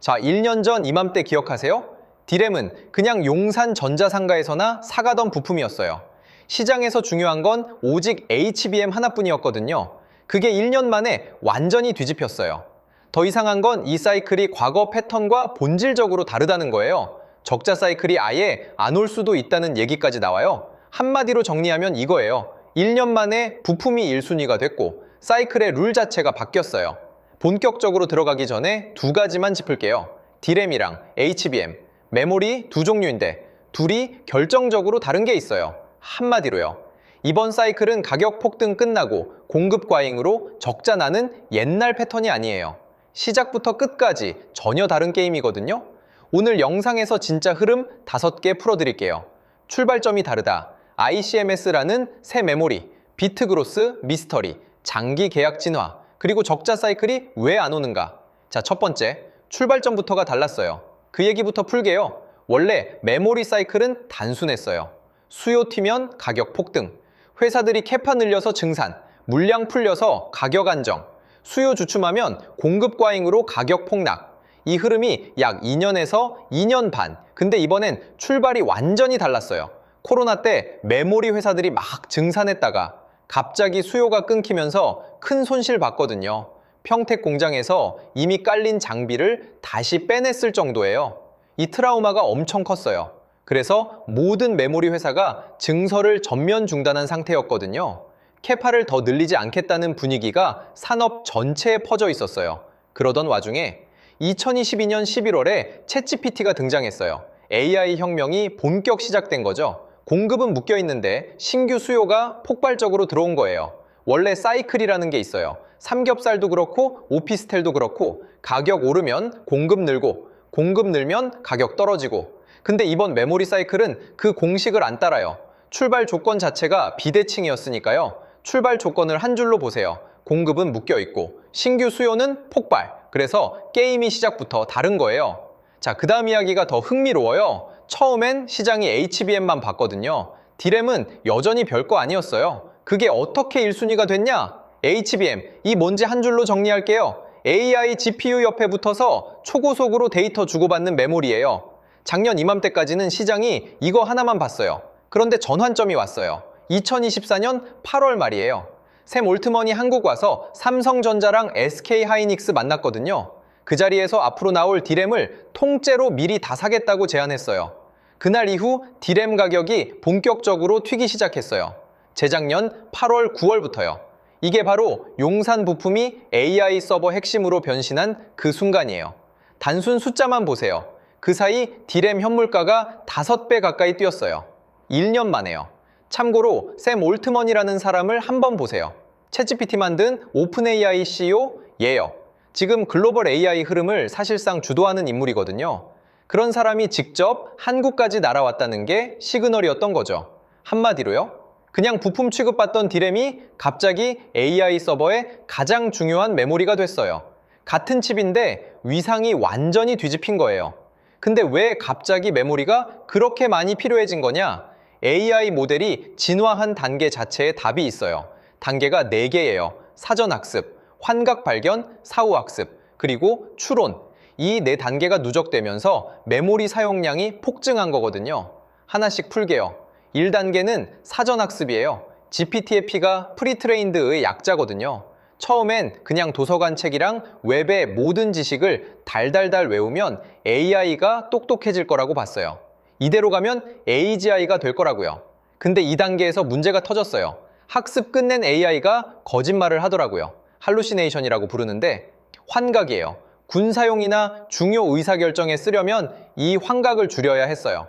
자, 1년 전 이맘때 기억하세요? 디램은 그냥 용산 전자상가에서나 사가던 부품이었어요. 시장에서 중요한 건 오직 HBM 하나뿐이었거든요. 그게 1년 만에 완전히 뒤집혔어요. 더 이상한 건 이 사이클이 과거 패턴과 본질적으로 다르다는 거예요. 적자 사이클이 아예 안 올 수도 있다는 얘기까지 나와요. 한마디로 정리하면 이거예요. 1년 만에 부품이 1순위가 됐고 사이클의 룰 자체가 바뀌었어요. 본격적으로 들어가기 전에 두 가지만 짚을게요. 디램이랑 HBM, 메모리 두 종류인데 둘이 결정적으로 다른 게 있어요. 한마디로요. 이번 사이클은 가격 폭등 끝나고 공급 과잉으로 적자 나는 옛날 패턴이 아니에요. 시작부터 끝까지 전혀 다른 게임이거든요. 오늘 영상에서 진짜 흐름 5개 풀어드릴게요. 출발점이 다르다. ICMS라는 새 메모리, 비트그로스, 미스터리, 장기 계약 진화, 그리고 적자 사이클이 왜 안 오는가? 자, 첫 번째, 출발점부터가 달랐어요. 그 얘기부터 풀게요. 원래 메모리 사이클은 단순했어요. 수요 튀면 가격 폭등, 회사들이 캐파 늘려서 증산, 물량 풀려서 가격 안정, 수요 주춤하면 공급 과잉으로 가격 폭락. 이 흐름이 약 2년에서 2년 반. 근데 이번엔 출발이 완전히 달랐어요. 코로나 때 메모리 회사들이 막 증산했다가 갑자기 수요가 끊기면서 큰 손실 봤거든요. 평택 공장에서 이미 깔린 장비를 다시 빼냈을 정도예요. 이 트라우마가 엄청 컸어요. 그래서 모든 메모리 회사가 증설을 전면 중단한 상태였거든요. 캐파를 더 늘리지 않겠다는 분위기가 산업 전체에 퍼져 있었어요. 그러던 와중에 2022년 11월에 챗GPT가 등장했어요. AI 혁명이 본격 시작된 거죠. 공급은 묶여 있는데 신규 수요가 폭발적으로 들어온 거예요. 원래 사이클이라는 게 있어요. 삼겹살도 그렇고 오피스텔도 그렇고 가격 오르면 공급 늘고 공급 늘면 가격 떨어지고. 근데 이번 메모리 사이클은 그 공식을 안 따라요. 출발 조건 자체가 비대칭이었으니까요. 출발 조건을 한 줄로 보세요. 공급은 묶여 있고 신규 수요는 폭발. 그래서 게임이 시작부터 다른 거예요. 자, 그 다음 이야기가 더 흥미로워요. 처음엔 시장이 HBM만 봤거든요. 디램은 여전히 별거 아니었어요. 그게 어떻게 1순위가 됐냐? HBM, 이 뭔지 한 줄로 정리할게요. AI GPU 옆에 붙어서 초고속으로 데이터 주고받는 메모리예요. 작년 이맘때까지는 시장이 이거 하나만 봤어요. 그런데 전환점이 왔어요. 2024년 8월 말이에요. 샘 올트먼이 한국 와서 삼성전자랑 SK하이닉스 만났거든요. 그 자리에서 앞으로 나올 디램을 통째로 미리 다 사겠다고 제안했어요. 그날 이후 디램 가격이 본격적으로 튀기 시작했어요. 재작년 8월, 9월부터요. 이게 바로 용산 부품이 AI 서버 핵심으로 변신한 그 순간이에요. 단순 숫자만 보세요. 그 사이 디램 현물가가 5배 가까이 뛰었어요. 1년 만에요. 참고로 샘 올트먼이라는 사람을 한번 보세요. 챗GPT 만든 오픈AI CEO 얘요. 지금 글로벌 AI 흐름을 사실상 주도하는 인물이거든요. 그런 사람이 직접 한국까지 날아왔다는 게 시그널이었던 거죠. 한마디로요. 그냥 부품 취급받던 디램이 갑자기 AI 서버의 가장 중요한 메모리가 됐어요. 같은 칩인데 위상이 완전히 뒤집힌 거예요. 근데 왜 갑자기 메모리가 그렇게 많이 필요해진 거냐? AI 모델이 진화한 단계 자체에 답이 있어요. 단계가 4개예요. 사전학습, 환각 발견, 사후학습, 그리고 추론. 이 4단계가 누적되면서 메모리 사용량이 폭증한 거거든요. 하나씩 풀게요. 1단계는 사전학습이에요. GPT의 P가 프리트레인드의 약자거든요. 처음엔 그냥 도서관 책이랑 웹의 모든 지식을 달달달 외우면 AI가 똑똑해질 거라고 봤어요. 이대로 가면 AGI가 될 거라고요. 근데 2단계에서 문제가 터졌어요. 학습 끝낸 AI가 거짓말을 하더라고요. 할루시네이션이라고 부르는데 환각이에요. 군사용이나 중요 의사결정에 쓰려면 이 환각을 줄여야 했어요.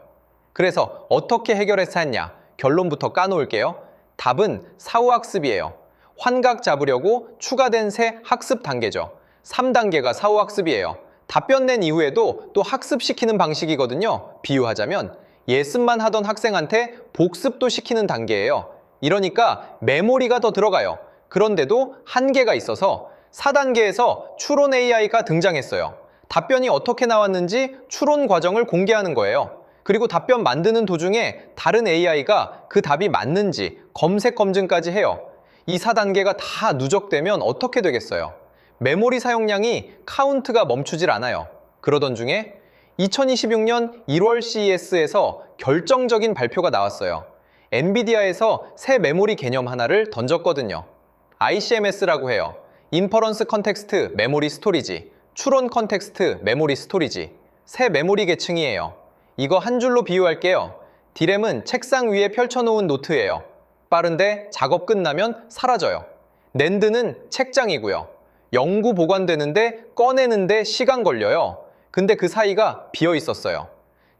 그래서 어떻게 해결해서 했냐? 결론부터 까놓을게요. 답은 사후학습이에요. 환각 잡으려고 추가된 새 학습 단계죠. 3단계가 사후학습이에요. 답변 낸 이후에도 또 학습시키는 방식이거든요. 비유하자면 예습만 하던 학생한테 복습도 시키는 단계예요. 이러니까 메모리가 더 들어가요. 그런데도 한계가 있어서 4단계에서 추론 AI가 등장했어요. 답변이 어떻게 나왔는지 추론 과정을 공개하는 거예요. 그리고 답변 만드는 도중에 다른 AI가 그 답이 맞는지 검색 검증까지 해요. 이 4단계가 다 누적되면 어떻게 되겠어요? 메모리 사용량이 카운트가 멈추질 않아요. 그러던 중에 2026년 1월 CES에서 결정적인 발표가 나왔어요. 엔비디아에서 새 메모리 개념 하나를 던졌거든요. ICMS라고 해요. 인퍼런스 컨텍스트 메모리 스토리지, 추론 컨텍스트 메모리 스토리지. 새 메모리 계층이에요. 이거 한 줄로 비유할게요. 디램은 책상 위에 펼쳐놓은 노트예요. 빠른데 작업 끝나면 사라져요. 낸드는 책장이고요. 영구 보관되는데 꺼내는데 시간 걸려요. 근데 그 사이가 비어 있었어요.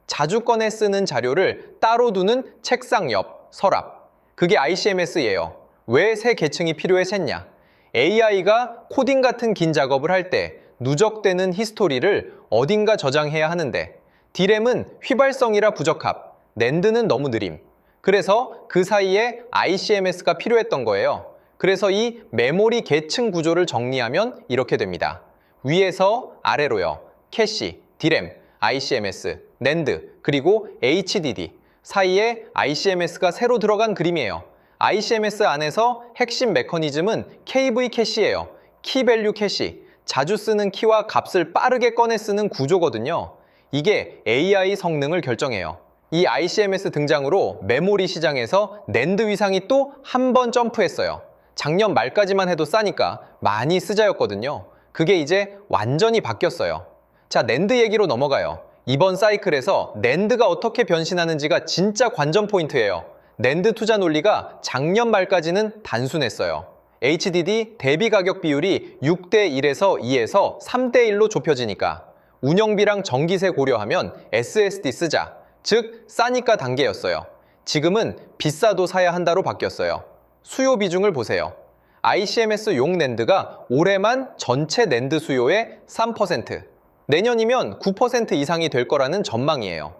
자주 꺼내 쓰는 자료를 따로 두는 책상 옆, 서랍. 그게 ICMS예요. 왜 새 계층이 필요했냐? AI가 코딩 같은 긴 작업을 할 때 누적되는 히스토리를 어딘가 저장해야 하는데 디램은 휘발성이라 부적합, 낸드는 너무 느림. 그래서 그 사이에 ICMS가 필요했던 거예요. 그래서 이 메모리 계층 구조를 정리하면 이렇게 됩니다. 위에서 아래로요. 캐시, 디램, ICMS, 낸드, 그리고 HDD. 사이에 ICMS가 새로 들어간 그림이에요. ICMS 안에서 핵심 메커니즘은 KV 캐시예요. 키밸류 캐시. 자주 쓰는 키와 값을 빠르게 꺼내 쓰는 구조거든요. 이게 AI 성능을 결정해요. 이 ICMS 등장으로 메모리 시장에서 낸드 위상이 또 한 번 점프했어요. 작년 말까지만 해도 싸니까 많이 쓰자였거든요. 그게 이제 완전히 바뀌었어요. 자, 낸드 얘기로 넘어가요. 이번 사이클에서 낸드가 어떻게 변신하는지가 진짜 관전 포인트예요. 낸드 투자 논리가 작년 말까지는 단순했어요. HDD 대비 가격 비율이 6대 1에서 2에서 3대 1로 좁혀지니까 운영비랑 전기세 고려하면 SSD 쓰자. 즉, 싸니까 단계였어요. 지금은 비싸도 사야 한다로 바뀌었어요. 수요 비중을 보세요. ICMS 용 낸드가 올해만 전체 낸드 수요의 3%, 내년이면 9% 이상이 될 거라는 전망이에요.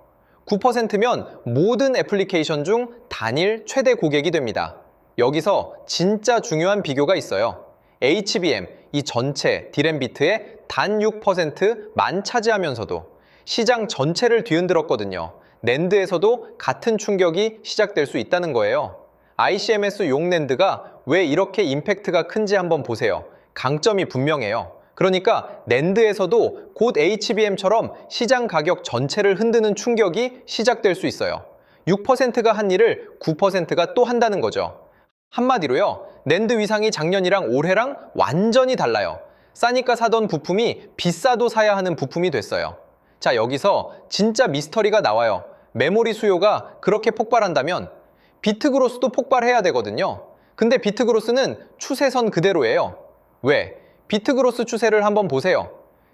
9%면 모든 애플리케이션 중 단일 최대 고객이 됩니다. 여기서 진짜 중요한 비교가 있어요. HBM, 이 전체 디램 비트의 단 6%만 차지하면서도 시장 전체를 뒤흔들었거든요. 낸드에서도 같은 충격이 시작될 수 있다는 거예요. ICMS 용 낸드가 왜 이렇게 임팩트가 큰지 한번 보세요. 강점이 분명해요. 그러니까 낸드에서도 곧 HBM처럼 시장 가격 전체를 흔드는 충격이 시작될 수 있어요. 6%가 한 일을 9%가 또 한다는 거죠. 한마디로요, 낸드 위상이 작년이랑 올해랑 완전히 달라요. 싸니까 사던 부품이 비싸도 사야 하는 부품이 됐어요. 자, 여기서 진짜 미스터리가 나와요. 메모리 수요가 그렇게 폭발한다면 비트그로스도 폭발해야 되거든요. 근데 비트그로스는 추세선 그대로예요. 왜? 비트그로스 추세를 한번 보세요.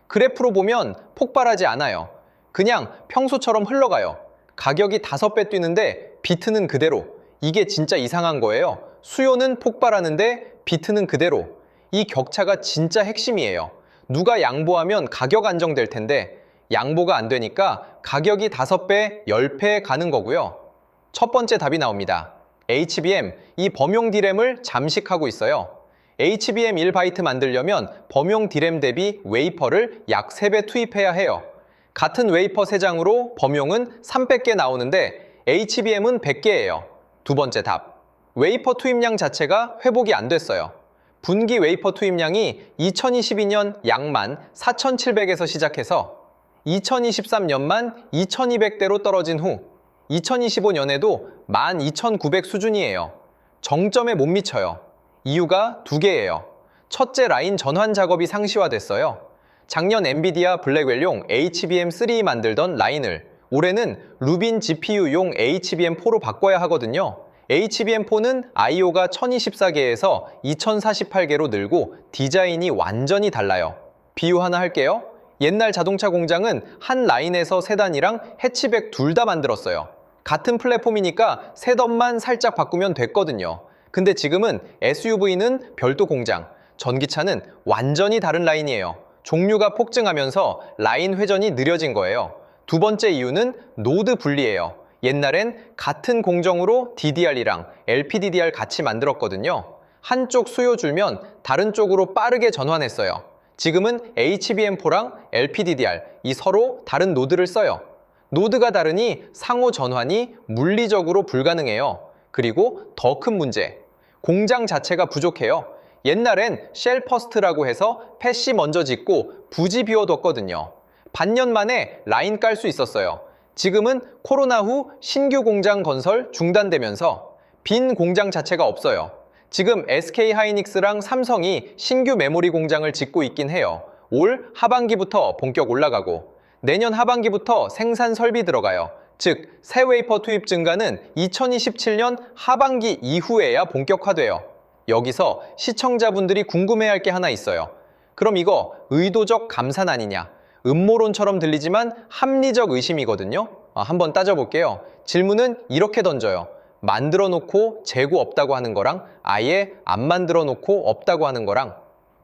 그래프로 보면 폭발하지 않아요. 그냥 평소처럼 흘러가요. 가격이 5배 뛰는데 비트는 그대로. 이게 진짜 이상한 거예요. 수요는 폭발하는데 비트는 그대로. 이 격차가 진짜 핵심이에요. 누가 양보하면 가격 안정될 텐데 양보가 안 되니까 가격이 5배, 10배 가는 거고요. 첫 번째 답이 나옵니다. HBM, 이 범용 디램을 잠식하고 있어요. HBM 1바이트 만들려면 범용 디램 대비 웨이퍼를 약 3배 투입해야 해요. 같은 웨이퍼 3장으로 범용은 300개 나오는데 HBM은 100개예요. 두 번째 답. 웨이퍼 투입량 자체가 회복이 안 됐어요. 분기 웨이퍼 투입량이 2022년 약만 4,700에서 시작해서 2023년만 2,200대로 떨어진 후 2025년에도 12,900 수준이에요. 정점에 못 미쳐요. 이유가 두 개예요. 첫째, 라인 전환 작업이 상시화됐어요. 작년 엔비디아 블랙웰용 HBM3 만들던 라인을 올해는 루빈 GPU용 HBM4로 바꿔야 하거든요. HBM4는 IO가 1024개에서 2048개로 늘고 디자인이 완전히 달라요. 비유 하나 할게요. 옛날 자동차 공장은 한 라인에서 세단이랑 해치백 둘 다 만들었어요. 같은 플랫폼이니까 셋업만 살짝 바꾸면 됐거든요. 근데 지금은 SUV는 별도 공장, 전기차는 완전히 다른 라인이에요. 종류가 폭증하면서 라인 회전이 느려진 거예요. 두 번째 이유는 노드 분리예요. 옛날엔 같은 공정으로 DDR이랑 LPDDR 같이 만들었거든요. 한쪽 수요 줄면 다른 쪽으로 빠르게 전환했어요. 지금은 HBM4랑 LPDDR, 이 서로 다른 노드를 써요. 노드가 다르니 상호 전환이 물리적으로 불가능해요. 그리고 더 큰 문제, 공장 자체가 부족해요. 옛날엔 쉘 퍼스트라고 해서 패시 먼저 짓고 부지 비워뒀거든요. 반년 만에 라인 깔 수 있었어요. 지금은 코로나 후 신규 공장 건설 중단되면서 빈 공장 자체가 없어요. 지금 SK하이닉스랑 삼성이 신규 메모리 공장을 짓고 있긴 해요. 올 하반기부터 본격 올라가고 내년 하반기부터 생산 설비 들어가요. 즉, 새 웨이퍼 투입 증가는 2027년 하반기 이후에야 본격화돼요. 여기서 시청자분들이 궁금해할 게 하나 있어요. 그럼 이거 의도적 감산 아니냐? 음모론처럼 들리지만 합리적 의심이거든요. 한번 따져볼게요. 질문은 이렇게 던져요. 만들어 놓고 재고 없다고 하는 거랑 아예 안 만들어 놓고 없다고 하는 거랑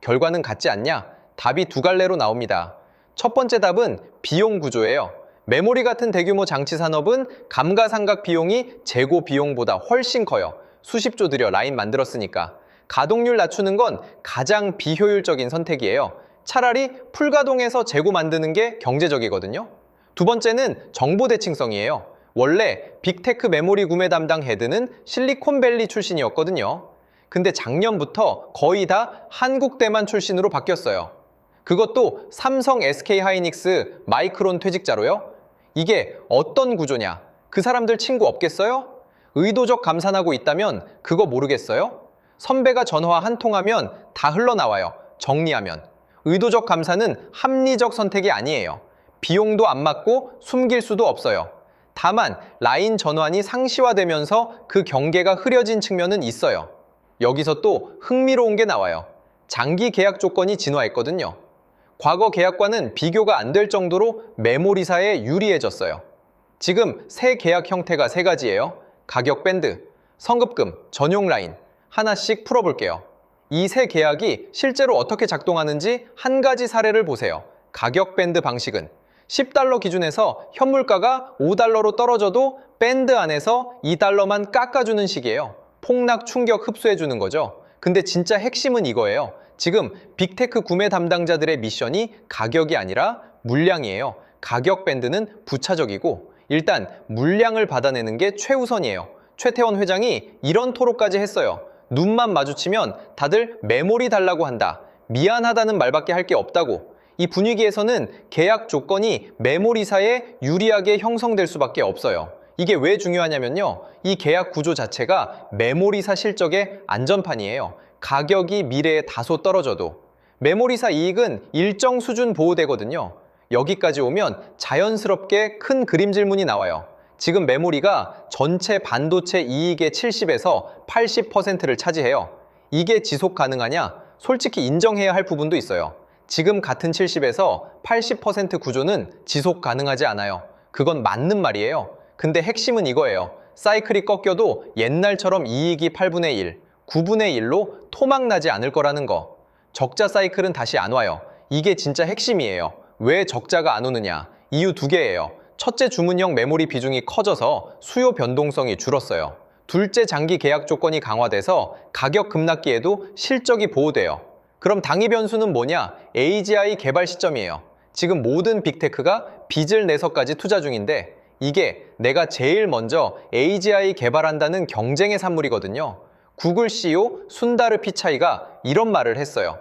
결과는 같지 않냐? 답이 두 갈래로 나옵니다. 첫 번째 답은 비용 구조예요. 메모리 같은 대규모 장치 산업은 감가상각 비용이 재고 비용보다 훨씬 커요. 수십조 들여 라인 만들었으니까. 가동률 낮추는 건 가장 비효율적인 선택이에요. 차라리 풀가동해서 재고 만드는 게 경제적이거든요. 두 번째는 정보 대칭성이에요. 원래 빅테크 메모리 구매 담당 헤드는 실리콘밸리 출신이었거든요. 근데 작년부터 거의 다 한국대만 출신으로 바뀌었어요. 그것도 삼성, SK하이닉스, 마이크론 퇴직자로요. 이게 어떤 구조냐? 그 사람들 친구 없겠어요? 의도적 감산하고 있다면 그거 모르겠어요? 선배가 전화 한 통하면 다 흘러나와요. 정리하면. 의도적 감산은 합리적 선택이 아니에요. 비용도 안 맞고 숨길 수도 없어요. 다만 라인 전환이 상시화되면서 그 경계가 흐려진 측면은 있어요. 여기서 또 흥미로운 게 나와요. 장기 계약 조건이 진화했거든요. 과거 계약과는 비교가 안 될 정도로 메모리사에 유리해졌어요. 지금 새 계약 형태가 세 가지예요. 가격 밴드, 성급금, 전용 라인 하나씩 풀어볼게요. 이 세 계약이 실제로 어떻게 작동하는지 한 가지 사례를 보세요. 가격 밴드 방식은 $10 기준에서 현물가가 $5로 떨어져도 밴드 안에서 $2만 깎아주는 식이에요. 폭락 충격 흡수해주는 거죠. 근데 진짜 핵심은 이거예요. 지금 빅테크 구매 담당자들의 미션이 가격이 아니라 물량이에요. 가격 밴드는 부차적이고 일단 물량을 받아내는 게 최우선이에요. 최태원 회장이 이런 토로까지 했어요. 눈만 마주치면 다들 메모리 달라고 한다. 미안하다는 말밖에 할 게 없다고. 이 분위기에서는 계약 조건이 메모리사에 유리하게 형성될 수밖에 없어요. 이게 왜 중요하냐면요. 이 계약 구조 자체가 메모리사 실적의 안전판이에요. 가격이 미래에 다소 떨어져도 메모리사 이익은 일정 수준 보호되거든요. 여기까지 오면 자연스럽게 큰 그림 질문이 나와요. 지금 메모리가 전체 반도체 이익의 70에서 80%를 차지해요. 이게 지속 가능하냐? 솔직히 인정해야 할 부분도 있어요. 지금 같은 70에서 80% 구조는 지속 가능하지 않아요. 그건 맞는 말이에요. 근데 핵심은 이거예요. 사이클이 꺾여도 옛날처럼 이익이 8분의 1, 9분의 1로 토막나지 않을 거라는 거. 적자 사이클은 다시 안 와요. 이게 진짜 핵심이에요. 왜 적자가 안 오느냐? 이유 두 개예요. 첫째, 주문형 메모리 비중이 커져서 수요 변동성이 줄었어요. 둘째, 장기 계약 조건이 강화돼서 가격 급락기에도 실적이 보호돼요. 그럼 당위 변수는 뭐냐? AGI 개발 시점이에요. 지금 모든 빅테크가 빚을 내서까지 투자 중인데 이게 내가 제일 먼저 AGI 개발한다는 경쟁의 산물이거든요. 구글 CEO 순다르 피차이가 이런 말을 했어요.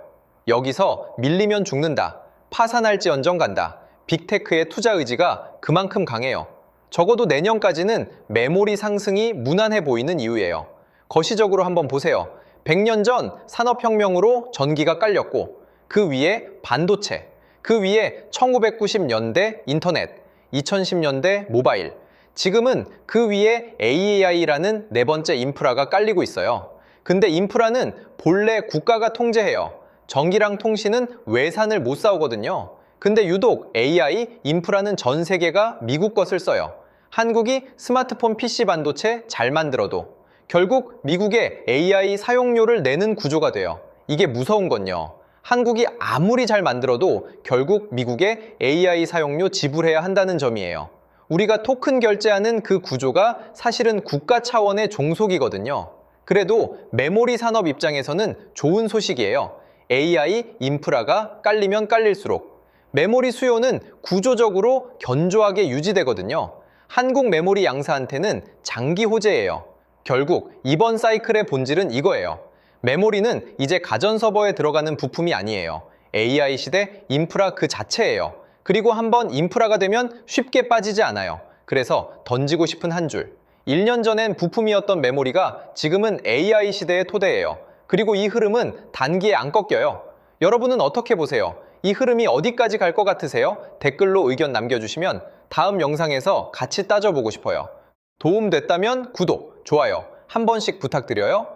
여기서 밀리면 죽는다. 파산할지언정 간다. 빅테크의 투자 의지가 그만큼 강해요. 적어도 내년까지는 메모리 상승이 무난해 보이는 이유예요. 거시적으로 한번 보세요. 100년 전 산업혁명으로 전기가 깔렸고 그 위에 반도체, 그 위에 1990년대 인터넷, 2010년대 모바일, 지금은 그 위에 AI라는 네 번째 인프라가 깔리고 있어요. 근데 인프라는 본래 국가가 통제해요. 전기랑 통신은 외산을 못 사오거든요. 근데 유독 AI, 인프라는 전 세계가 미국 것을 써요. 한국이 스마트폰 PC 반도체 잘 만들어도 결국 미국에 AI 사용료를 내는 구조가 돼요. 이게 무서운 건요. 한국이 아무리 잘 만들어도 결국 미국에 AI 사용료 지불해야 한다는 점이에요. 우리가 토큰 결제하는 그 구조가 사실은 국가 차원의 종속이거든요. 그래도 메모리 산업 입장에서는 좋은 소식이에요. AI 인프라가 깔리면 깔릴수록 메모리 수요는 구조적으로 견조하게 유지되거든요. 한국 메모리 양사한테는 장기 호재예요. 결국 이번 사이클의 본질은 이거예요. 메모리는 이제 가전 서버에 들어가는 부품이 아니에요. AI 시대 인프라 그 자체예요. 그리고 한번 인프라가 되면 쉽게 빠지지 않아요. 그래서 던지고 싶은 한 줄. 1년 전엔 부품이었던 메모리가 지금은 AI 시대의 토대예요. 그리고 이 흐름은 단기에 안 꺾여요. 여러분은 어떻게 보세요? 이 흐름이 어디까지 갈 것 같으세요? 댓글로 의견 남겨주시면 다음 영상에서 같이 따져보고 싶어요. 도움 됐다면 구독, 좋아요 한 번씩 부탁드려요.